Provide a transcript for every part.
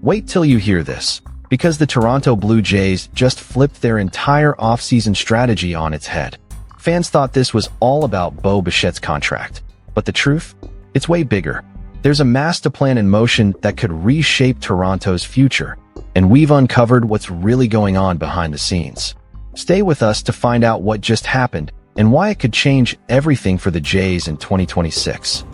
Wait till you hear this, because the Toronto Blue Jays just flipped their entire offseason strategy on its head. Fans thought this was all about Bo Bichette's contract, but the truth? It's way bigger. There's a master plan in motion that could reshape Toronto's future, and we've uncovered what's really going on behind the scenes. Stay with us to find out what just happened and why it could change everything for the Jays in 2026.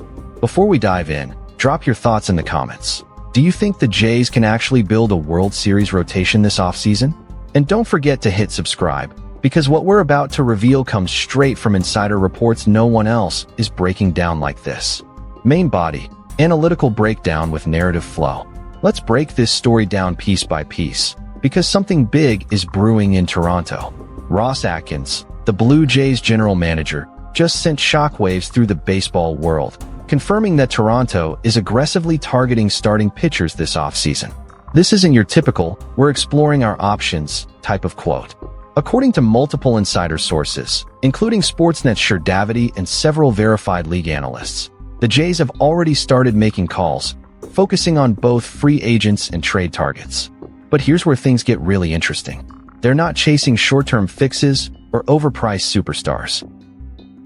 Before we dive in, drop your thoughts in the comments. Do you think the Jays can actually build a World Series rotation this offseason? And don't forget to hit subscribe, because what we're about to reveal comes straight from insider reports no one else is breaking down like this. Main body, analytical breakdown with narrative flow. Let's break this story down piece by piece, because something big is brewing in Toronto. Ross Atkins, the Blue Jays general manager, just sent shockwaves through the baseball world, confirming that Toronto is aggressively targeting starting pitchers this offseason. This isn't your typical, "we're exploring our options" type of quote. According to multiple insider sources, including Sportsnet's Davidi and several verified league analysts, the Jays have already started making calls, focusing on both free agents and trade targets. But here's where things get really interesting. They're not chasing short-term fixes or overpriced superstars.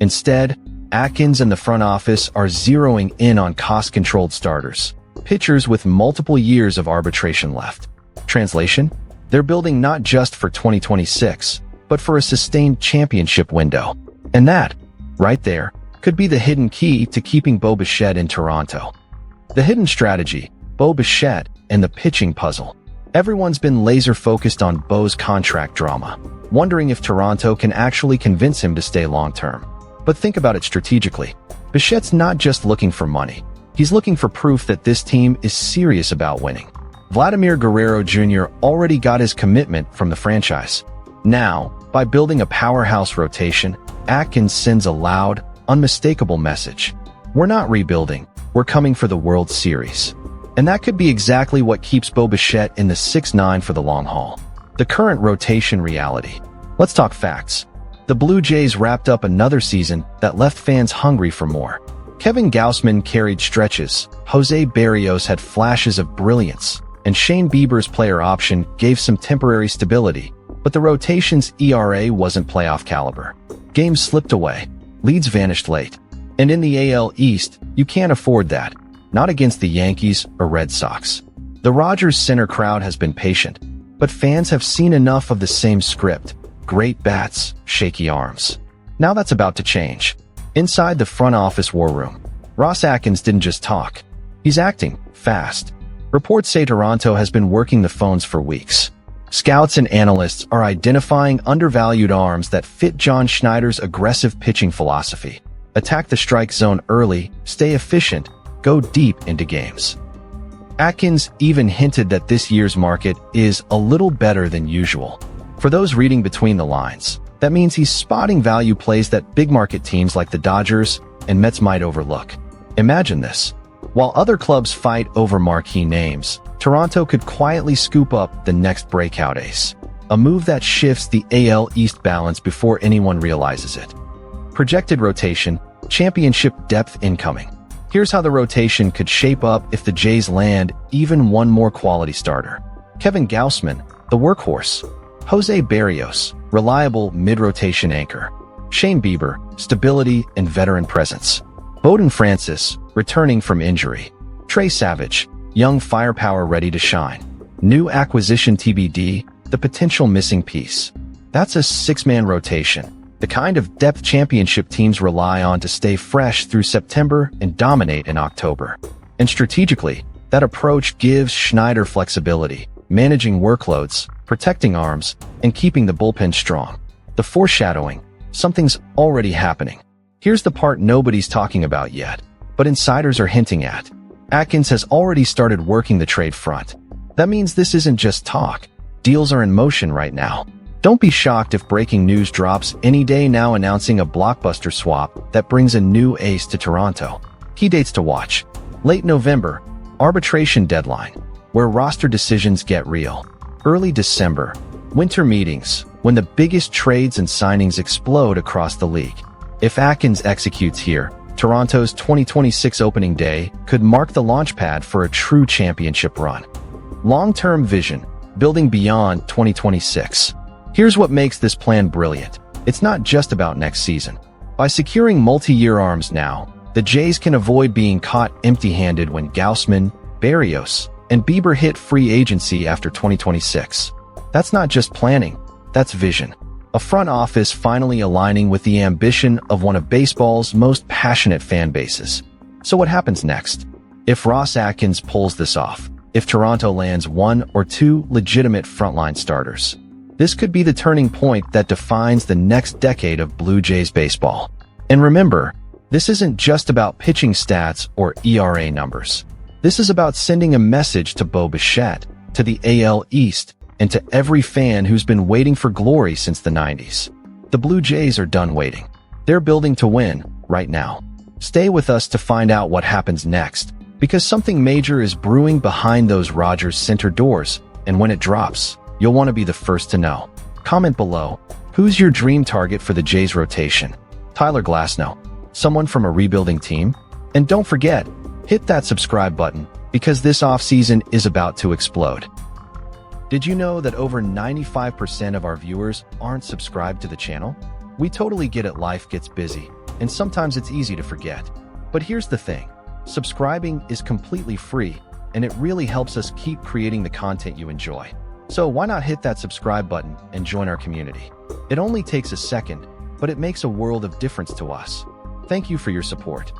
Instead, Atkins and the front office are zeroing in on cost-controlled starters, pitchers with multiple years of arbitration left. Translation? They're building not just for 2026, but for a sustained championship window. And that, right there, could be the hidden key to keeping Bo Bichette in Toronto. The hidden strategy, Bo Bichette, and the pitching puzzle. Everyone's been laser-focused on Bo's contract drama, wondering if Toronto can actually convince him to stay long-term. But think about it strategically. Bichette's not just looking for money. He's looking for proof that this team is serious about winning. Vladimir Guerrero Jr. already got his commitment from the franchise. Now, by building a powerhouse rotation, Atkins sends a loud, unmistakable message. We're not rebuilding. We're coming for the World Series. And that could be exactly what keeps Bo Bichette in the 6-9 for the long haul. The current rotation reality. Let's talk facts. The Blue Jays wrapped up another season that left fans hungry for more. Kevin Gausman carried stretches, Jose Berrios had flashes of brilliance, and Shane Bieber's player option gave some temporary stability, but the rotation's ERA wasn't playoff caliber. Games slipped away, leads vanished late. And in the AL East, you can't afford that. Not against the Yankees or Red Sox. The Rogers Center crowd has been patient, but fans have seen enough of the same script. Great bats, shaky arms. Now that's about to change. Inside the front office war room, Ross Atkins didn't just talk. He's acting fast. Reports say Toronto has been working the phones for weeks. Scouts and analysts are identifying undervalued arms that fit John Schneider's aggressive pitching philosophy. Attack the strike zone early, stay efficient, go deep into games. Atkins even hinted that this year's market is a little better than usual. For those reading between the lines, that means he's spotting value plays that big market teams like the Dodgers and Mets might overlook. Imagine this. While other clubs fight over marquee names, Toronto could quietly scoop up the next breakout ace. A move that shifts the AL East balance before anyone realizes it. Projected rotation, championship depth incoming. Here's how the rotation could shape up if the Jays land even one more quality starter. Kevin Gausman, the workhorse. Jose Berrios, reliable mid-rotation anchor. Shane Bieber, stability and veteran presence. Bowden Francis, returning from injury. Trey Savage, young firepower ready to shine. New acquisition TBD, the potential missing piece. That's a six-man rotation. The kind of depth championship teams rely on to stay fresh through September and dominate in October. And strategically, that approach gives Schneider flexibility, managing workloads, protecting arms, and keeping the bullpen strong. The foreshadowing, something's already happening. Here's the part nobody's talking about yet, but insiders are hinting at. Atkins has already started working the trade front. That means this isn't just talk. Deals are in motion right now. Don't be shocked if breaking news drops any day now announcing a blockbuster swap that brings a new ace to Toronto. Key dates to watch. Late November, arbitration deadline, where roster decisions get real. Early December, winter meetings, when the biggest trades and signings explode across the league. If Atkins executes here, Toronto's 2026 opening day could mark the launchpad for a true championship run. Long-term vision, building beyond 2026. Here's what makes this plan brilliant. It's not just about next season. By securing multi-year arms now, the Jays can avoid being caught empty-handed when Gausman, Berrios, and Bieber hit free agency after 2026. That's not just planning, that's vision. A front office finally aligning with the ambition of one of baseball's most passionate fan bases. So what happens next? If Ross Atkins pulls this off, if Toronto lands one or two legitimate frontline starters, this could be the turning point that defines the next decade of Blue Jays baseball. And remember, this isn't just about pitching stats or ERA numbers. This is about sending a message to Bo Bichette, to the AL East, and to every fan who's been waiting for glory since the 90s. The Blue Jays are done waiting. They're building to win, right now. Stay with us to find out what happens next, because something major is brewing behind those Rogers Center doors, and when it drops, you'll want to be the first to know. Comment below, who's your dream target for the Jays rotation? Tyler Glasnow? Someone from a rebuilding team? And don't forget, hit that subscribe button, because this offseason is about to explode. Did you know that over 95% of our viewers aren't subscribed to the channel? We totally get it, life gets busy, and sometimes it's easy to forget. But here's the thing, subscribing is completely free, and it really helps us keep creating the content you enjoy. So why not hit that subscribe button and join our community? It only takes a second, but it makes a world of difference to us. Thank you for your support.